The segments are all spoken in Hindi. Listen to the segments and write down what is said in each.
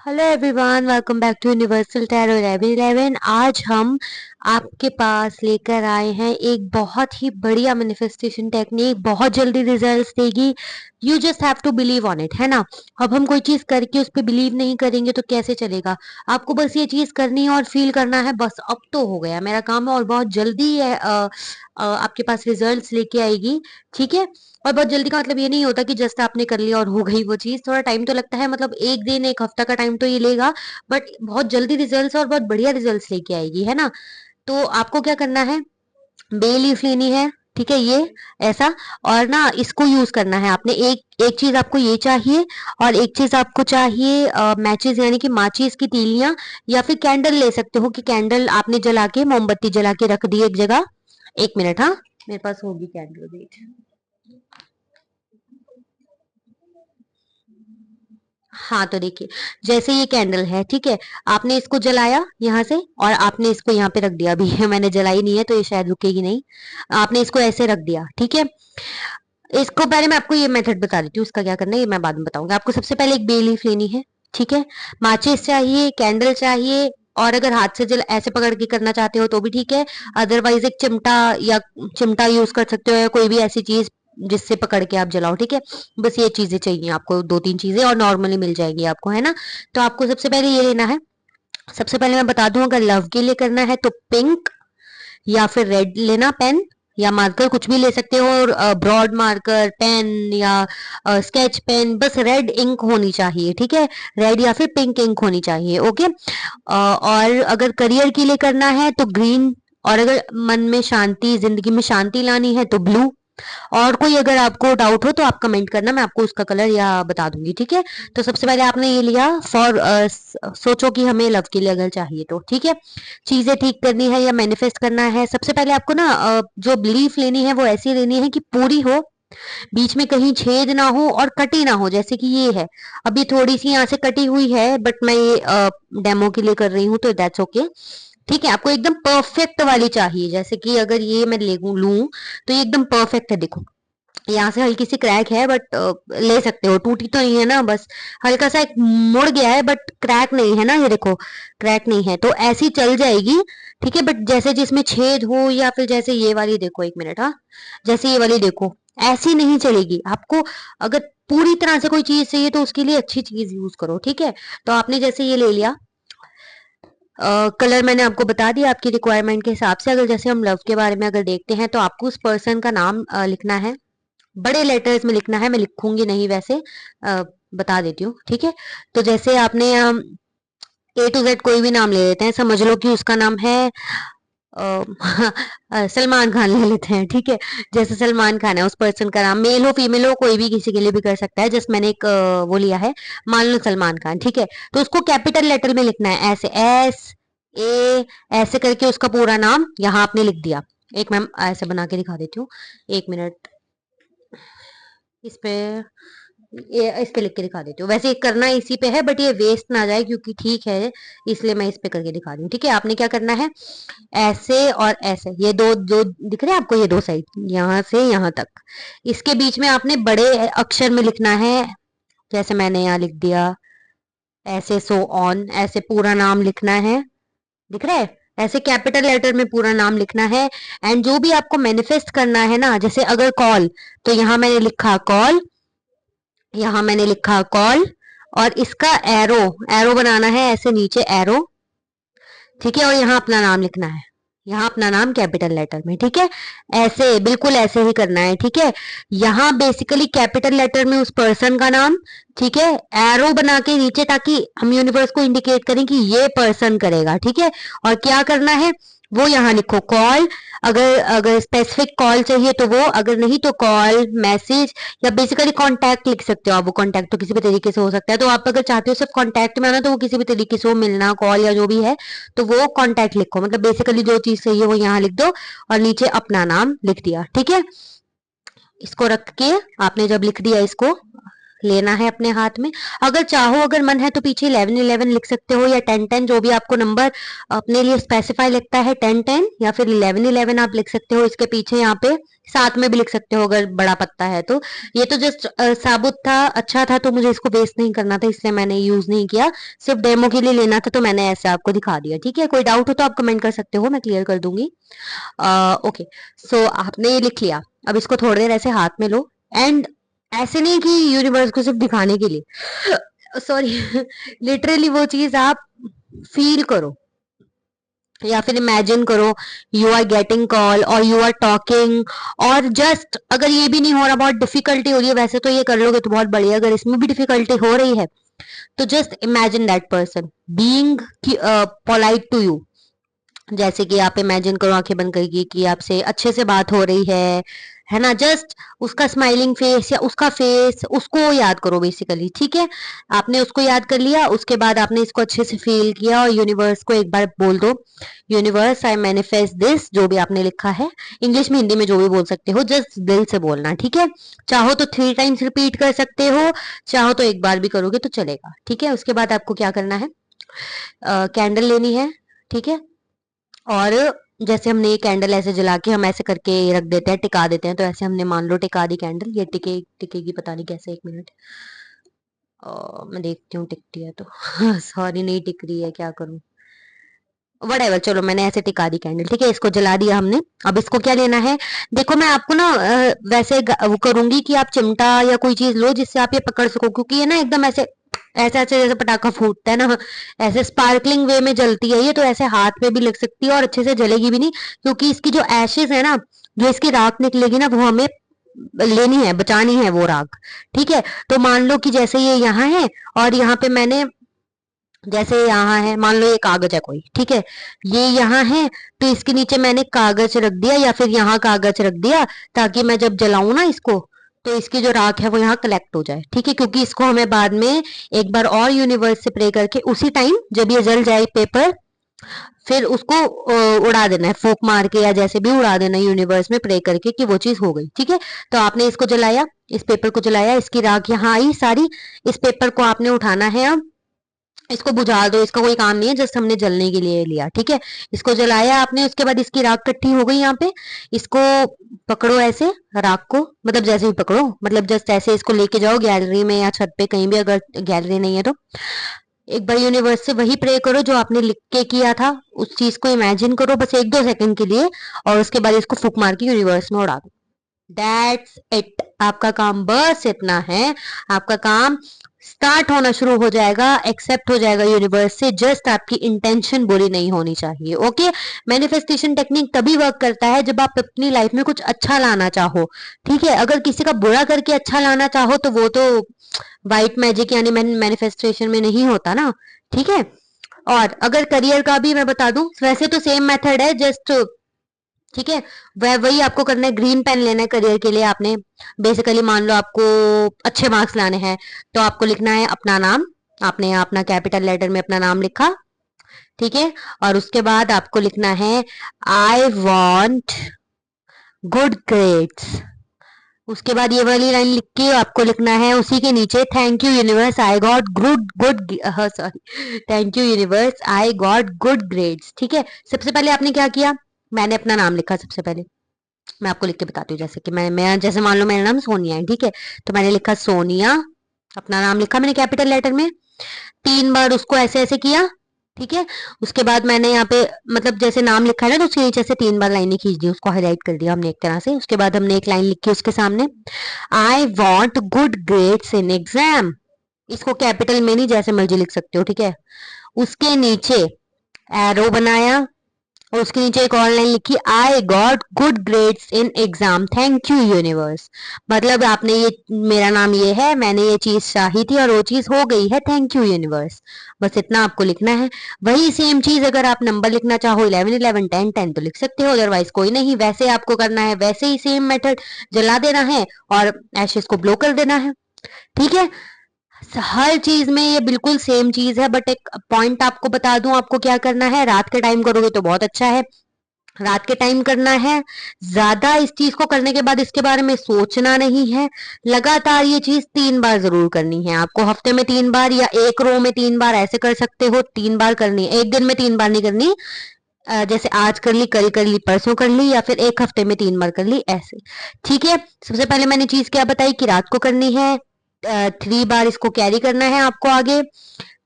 Hello everyone, welcome back to Universal Tarot 1111। आज हम आपके पास लेकर आए हैं एक बहुत ही बढ़िया मैनिफेस्टेशन टेक्निक, बहुत जल्दी रिजल्ट्स देगी। You just have to believe on it, है ना। अब हम कोई चीज करके उस पर बिलीव नहीं करेंगे तो कैसे चलेगा। आपको बस ये चीज करनी है और फील करना है, बस अब तो हो गया मेरा काम और बहुत जल्दी है आपके पास रिजल्ट्स लेके आएगी। ठीक है। और बहुत जल्दी का मतलब ये नहीं होता कि जस्ट आपने कर लिया और हो गई वो चीज, थोड़ा टाइम तो लगता है, मतलब एक दिन एक हफ्ता का टाइम तो ये लेगा। बट बहुत जल्दी रिजल्ट्स और बहुत बढ़िया रिजल्ट्स लेके आएगी, है ना। तो आपको क्या करना है, बे लीफ लेनी है। ठीक है, ये ऐसा। और ना इसको यूज करना है आपने। एक एक चीज आपको ये चाहिए और एक चीज आपको चाहिए मैचेस, यानी कि माचिस की तीलियां, या फिर कैंडल ले सकते हो कि कैंडल आपने जला के, मोमबत्ती जला के रख दी एक जगह। एक मिनट, हाँ, मेरे पास होगी कैंडल, वेट। हाँ, तो देखिए, जैसे ये कैंडल है, ठीक है। आपने इसको जलाया यहाँ से और आपने इसको यहाँ पे रख दिया। अभी मैंने जलाई नहीं है तो ये शायद रुकेगी नहीं। आपने इसको ऐसे रख दिया, ठीक है। इसको पहले मैं आपको ये मेथड बता देती हूँ, उसका क्या करना है ये मैं बाद में बताऊंगी। आपको सबसे पहले एक बे लीफ लेनी है, ठीक है। माचिस चाहिए, कैंडल चाहिए, और अगर हाथ से जल ऐसे पकड़ के करना चाहते हो तो भी ठीक है। अदरवाइज एक चिमटा या चिमटा यूज कर सकते हो, या कोई भी ऐसी चीज जिससे पकड़ के आप जलाओ, ठीक है। बस ये चीजें चाहिए आपको, दो तीन चीजें, और नॉर्मली मिल जाएगी आपको, है ना। तो आपको सबसे पहले ये लेना है। सबसे पहले मैं बता दूं, अगर लव के लिए करना है तो पिंक या फिर रेड लेना, पेन या मार्कर कुछ भी ले सकते हो। और ब्रॉड मार्कर पेन या स्केच पेन, बस रेड इंक होनी चाहिए, ठीक है। रेड या फिर पिंक इंक होनी चाहिए, ओके। और अगर करियर के लिए करना है तो ग्रीन, और अगर मन में शांति, जिंदगी में शांति लानी है तो ब्लू। और कोई अगर आपको डाउट हो तो आप कमेंट करना, मैं आपको उसका कलर या बता दूंगी, ठीक है। तो सबसे पहले आपने ये लिया फॉर, सोचो कि हमें लव के लिए अगर चाहिए तो, ठीक है। चीजें ठीक करनी है या मैनिफेस्ट करना है, सबसे पहले आपको ना जो बिलीफ लेनी है वो ऐसी लेनी है कि पूरी हो, बीच में कहीं छेद ना हो और कटी ना हो, जैसे कि ये है। अभी थोड़ी सी यहाँ से कटी हुई है, बट मैं ये डेमो के लिए कर रही हूँ तो दैट्स ओके। ठीक है, आपको एकदम परफेक्ट वाली चाहिए, जैसे कि अगर ये मैं ले लूं तो ये एकदम परफेक्ट है। देखो, यहाँ से हल्की सी क्रैक है, बट ले सकते हो, टूटी तो नहीं है ना, बस हल्का सा एक मुड़ गया है, बट क्रैक नहीं है ना, ये देखो, क्रैक नहीं है, तो ऐसी चल जाएगी। ठीक है, बट जैसे जिसमें छेद हो, या फिर जैसे ये वाली देखो, एक मिनट, हाँ, जैसे ये वाली देखो, ऐसी नहीं चलेगी आपको। अगर पूरी तरह से कोई चीज चाहिए तो उसके लिए अच्छी चीज यूज करो, ठीक है। तो आपने जैसे ये ले लिया, कलर मैंने आपको बता दिया आपकी रिक्वायरमेंट के हिसाब से। अगर जैसे हम लव के बारे में अगर देखते हैं तो आपको उस पर्सन का नाम लिखना है, बड़े लेटर्स में लिखना है, मैं लिखूंगी नहीं वैसे, बता देती हूँ, ठीक है। तो जैसे आपने ए टू जेड कोई भी नाम ले लेते हैं, समझ लो कि उसका नाम है सलमान खान ले लेते हैं, ठीक है। जैसे सलमान खान है, उस पर्सन का नाम, मेल हो फीमेल हो, कोई भी किसी के लिए भी कर सकता है। जस्ट मैंने एक वो लिया है, मान लो सलमान खान, ठीक है। तो उसको कैपिटल लेटर में लिखना है, ऐसे एस ए, ऐसे करके उसका पूरा नाम यहाँ आपने लिख दिया। एक मैम ऐसे बना के दिखा देती हूँ, एक मिनट। इस पे, ये इस पे लिख के दिखा देती हूँ, वैसे करना इसी पे है, बट ये वेस्ट ना जाए क्योंकि ठीक है, इसलिए मैं इस पे करके दिखा रही हूँ, ठीक है। आपने क्या करना है, ऐसे और ऐसे, ये दो जो दिख रहे हैं आपको, ये दो साइड, यहाँ से यहाँ तक, इसके बीच में आपने बड़े अक्षर में लिखना है, जैसे मैंने यहाँ लिख दिया, ऐसे सो ऑन, ऐसे पूरा नाम लिखना है, दिख रहा है, ऐसे कैपिटल लेटर में पूरा नाम लिखना है। एंड जो भी आपको मैनिफेस्ट करना है ना, जैसे अगर कॉल, तो यहाँ मैंने लिखा कॉल, यहाँ मैंने लिखा कॉल, और इसका एरो, एरो बनाना है ऐसे नीचे एरो, ठीक है। और यहाँ अपना नाम लिखना है, यहाँ अपना नाम कैपिटल लेटर में, ठीक है। ऐसे बिल्कुल ऐसे ही करना है, ठीक है। यहाँ बेसिकली कैपिटल लेटर में उस पर्सन का नाम, ठीक है, एरो बना के नीचे, ताकि हम यूनिवर्स को इंडिकेट करें कि ये पर्सन करेगा, ठीक है। और क्या करना है, वो यहाँ लिखो कॉल, अगर अगर स्पेसिफिक कॉल चाहिए तो वो, अगर नहीं तो कॉल, मैसेज, या बेसिकली कांटेक्ट लिख सकते हो आप। वो कांटेक्ट तो किसी भी तरीके से हो सकता है, तो आप अगर चाहते हो सिर्फ कांटेक्ट में आना तो वो किसी भी तरीके से हो, मिलना, कॉल या जो भी है, तो वो कांटेक्ट लिखो, मतलब बेसिकली जो चीज चाहिए वो यहाँ लिख दो, और नीचे अपना नाम लिख दिया, ठीक है। इसको रख के आपने जब लिख दिया इसको, लेना है अपने हाथ में। अगर चाहो, अगर मन है तो पीछे 11-11 लिख सकते हो या 10-10, जो भी आपको नंबर अपने लिए स्पेसिफाई लगता है, 10-10 या फिर 11-11 आप लिख सकते हो। इसके पीछे यहाँ पे साथ में भी लिख सकते हो अगर बड़ा पत्ता है तो। ये तो जस्ट साबुत था, अच्छा था, तो मुझे इसको वेस्ट नहीं करना था, इसलिए मैंने यूज नहीं किया। सिर्फ डेमो के लिए लेना था तो मैंने ऐसे आपको दिखा दिया। ठीक है, कोई डाउट हो तो आप कमेंट कर सकते हो, मैं क्लियर कर दूंगी। ओके, सो आपने ये लिख लिया। अब इसको थोड़ी देर ऐसे हाथ में लो, एंड ऐसे नहीं कि यूनिवर्स को सिर्फ दिखाने के लिए, सॉरी, लिटरली वो चीज आप फील करो या फिर इमेजिन करो, यू आर गेटिंग कॉल और यू आर टॉकिंग। और जस्ट अगर ये भी नहीं हो रहा, बहुत डिफिकल्टी हो रही है, वैसे तो ये कर लोगे तो बहुत बढ़िया, अगर इसमें भी डिफिकल्टी हो रही है तो just imagine that person being polite to you. जैसे कि आप इमेजिन करो आंखें बंद करके कि आपसे अच्छे से बात हो रही है ना। जस्ट उसका स्माइलिंग फेस या उसका फेस, उसको याद करो बेसिकली। ठीक है, आपने उसको याद कर लिया, उसके बाद आपने इसको अच्छे से फील किया और यूनिवर्स को एक बार बोल दो, यूनिवर्स आई मैनिफेस्ट दिस, जो भी आपने लिखा है, इंग्लिश में हिंदी में जो भी बोल सकते हो, जस्ट दिल से बोलना। ठीक है, चाहो तो 3 टाइम्स रिपीट कर सकते हो, चाहो तो एक बार भी करोगे तो चलेगा। ठीक है, उसके बाद आपको क्या करना है, कैंडल लेनी है। ठीक है, और जैसे हमने ये कैंडल ऐसे जला के हम ऐसे करके रख देते हैं, टिका देते हैं, तो ऐसे हमने मान लो टिका दी कैंडल। ये टिकेगी पता नहीं कैसे, 1 मिनट, मैं देखती हूँ टिकती है तो। सॉरी, नहीं टिक रही है, क्या करूँ, वटेवर, चलो मैंने ऐसे टिका दी कैंडल। ठीक है, इसको जला दिया हमने। अब इसको क्या लेना है, देखो मैं आपको ना वैसे वो करूंगी कि आप चिमटा या कोई चीज लो जिससे आप ये पकड़ सको, क्योंकि ये ना एकदम ऐसे ऐसे ऐसे जैसे पटाखा फूटता है ना, ऐसे स्पार्कलिंग वे में जलती है ये, तो ऐसे हाथ में भी लग सकती है और अच्छे से जलेगी भी नहीं, क्योंकि इसकी जो एशेज है ना, जो इसकी राख निकलेगी ना, वो हमें लेनी है, बचानी है वो राख। ठीक है, तो मान लो कि जैसे ये यहाँ है और यहाँ पे मैंने, जैसे यहाँ है, मान लो ये कागज है कोई, ठीक है, ये यहाँ है, तो इसके नीचे मैंने कागज रख दिया या फिर यहाँ कागज रख दिया, ताकि मैं जब जलाऊं ना इसको, तो इसकी जो राख है वो यहाँ कलेक्ट हो जाए। ठीक है, क्योंकि इसको हमें बाद में एक बार और यूनिवर्स से प्रे करके उसी टाइम जब ये जल जाए पेपर, फिर उसको उड़ा देना है, फूक मार के या जैसे भी उड़ा देना है यूनिवर्स में प्रे करके कि वो चीज हो गई। ठीक है, तो आपने इसको जलाया, इस पेपर को जलाया, इसकी राख यहाँ आई सारी, इस पेपर को आपने उठाना है। अब इसको बुझा दो, इसका कोई काम नहीं है, जस्ट हमने जलने के लिए लिया। ठीक है, इसको जलाया आपने, उसके बाद इसकी राख इकट्ठी हो गई यहाँ पे। इसको पकड़ो ऐसे, राख को, मतलब जैसे भी पकड़ो, मतलब जस्ट ऐसे इसको लेके जाओ गैलरी में या छत पे कहीं भी, अगर गैलरी नहीं है तो एक बार यूनिवर्स से वही प्रे करो जो आपने लिख के किया था, उस चीज को इमेजिन करो बस 1-2 सेकंड के लिए, और उसके बाद इसको फूक मार के यूनिवर्स में उड़ा दो। दैट्स इट, आपका काम बस इतना है। आपका काम स्टार्ट होना शुरू हो जाएगा, एक्सेप्ट हो जाएगा यूनिवर्स से, जस्ट आपकी इंटेंशन बुरी नहीं होनी चाहिए। ओके, मैनिफेस्टेशन टेक्निक तभी वर्क करता है जब आप अपनी लाइफ में कुछ अच्छा लाना चाहो। ठीक है, अगर किसी का बुरा करके अच्छा लाना चाहो तो वो तो वाइट मैजिक यानी मैनिफेस्टेशन में नहीं होता ना। ठीक है, और अगर करियर का भी मैं बता दूं, वैसे तो सेम मेथड है, जस्ट ठीक है, वह वही आपको करना है। ग्रीन पेन लेना है करियर के लिए आपने। बेसिकली मान लो आपको अच्छे मार्क्स लाने हैं, तो आपको लिखना है अपना नाम, आपने अपना कैपिटल लेटर में अपना नाम लिखा। ठीक है, और उसके बाद आपको लिखना है आई वॉन्ट गुड ग्रेड्स। उसके बाद ये वाली लाइन लिख के आपको लिखना है उसी के नीचे, thank you universe I got good good, sorry, thank you universe I got good grades. ठीक है, सबसे पहले आपने क्या किया, मैंने अपना नाम लिखा सबसे पहले। मैं आपको लिख के बताती हूँ, जैसे कि मैं जैसे मान लो मेरा नाम सोनिया है। ठीक है, तो मैंने लिखा सोनिया, अपना नाम लिखा मैंने कैपिटल लेटर में, 3 बार उसको ऐसे ऐसे किया। ठीक है, उसके बाद मैंने यहाँ पे, मतलब जैसे नाम लिखा है ना, तो उसके नीचे से 3 बार लाइनें खींच दी, उसको हाईलाइट कर दिया हमने एक तरह से। उसके बाद हमने एक लाइन लिखी उसके सामने, I want good grades in exam. इसको कैपिटल में नहीं, जैसे मर्जी लिख सकते हो। ठीक है, उसके नीचे एरो बनाया और उसके नीचे एक और लाइन लिखी, I got good grades in exam, thank you universe. मतलब आपने ये, मेरा नाम ये है, मैंने ये चीज चाही थी और वो चीज हो गई है, थैंक यू यूनिवर्स। बस इतना आपको लिखना है। वही सेम चीज अगर आप नंबर लिखना चाहो 11-11 10-10 तो लिख सकते हो, अदरवाइज कोई नहीं, वैसे आपको करना है, वैसे ही सेम मेथड, जला देना है और एशेस को ब्लो कर देना है। ठीक है, हर चीज में ये बिल्कुल सेम चीज है, बट एक पॉइंट आपको बता दूं, आपको क्या करना है, रात के टाइम करोगे तो बहुत अच्छा है, रात के टाइम करना है। ज्यादा इस चीज को करने के बाद इसके बारे में सोचना नहीं है। लगातार ये चीज 3 बार जरूर करनी है आपको, हफ्ते में 3 बार या एक रो में 3 बार ऐसे कर सकते हो। 3 बार करनी है, एक दिन में 3 बार नहीं करनी। जैसे आज कर ली परसों कर ली, या फिर एक हफ्ते में 3 बार कर ली, ऐसे। ठीक है। सबसे पहले मैंने चीज क्या बताई कि रात को करनी है, 3 बार इसको कैरी करना है आपको आगे।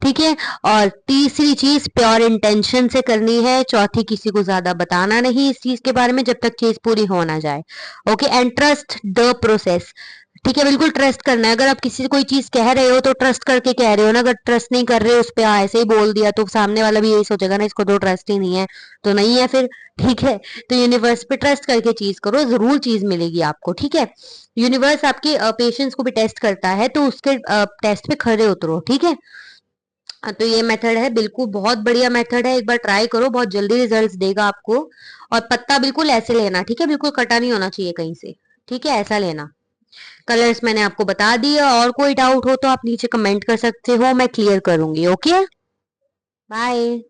ठीक है। और तीसरी चीज प्योर इंटेंशन से करनी है। चौथी, किसी को ज्यादा बताना नहीं इस चीज के बारे में जब तक चीज पूरी हो ना जाए। Okay. And trust the process. ठीक है, बिल्कुल ट्रस्ट करना है। अगर आप किसी से कोई चीज कह रहे हो तो ट्रस्ट करके कह रहे हो ना। अगर ट्रस्ट नहीं कर रहे हो उस पर, ऐसे ही बोल दिया, तो सामने वाला भी यही सोचेगा ना, इसको तो ट्रस्ट ही नहीं है, तो नहीं है फिर। ठीक है। तो यूनिवर्स पे ट्रस्ट करके चीज करो, जरूर चीज मिलेगी आपको। ठीक है। यूनिवर्स आपके पेशेंस को भी टेस्ट करता है, तो उसके टेस्ट पे खरे उतरो। ठीक है। तो ये मेथड है, बिल्कुल बहुत बढ़िया मेथड है। एक बार ट्राई करो, बहुत जल्दी रिजल्ट्स देगा आपको। और पत्ता बिल्कुल ऐसे लेना, ठीक है, बिल्कुल कटा नहीं होना चाहिए कहीं से। ठीक है, ऐसा लेना। कलर्स मैंने आपको बता दिए, और कोई डाउट हो तो आप नीचे कमेंट कर सकते हो, मैं क्लियर करूंगी। Okay, bye.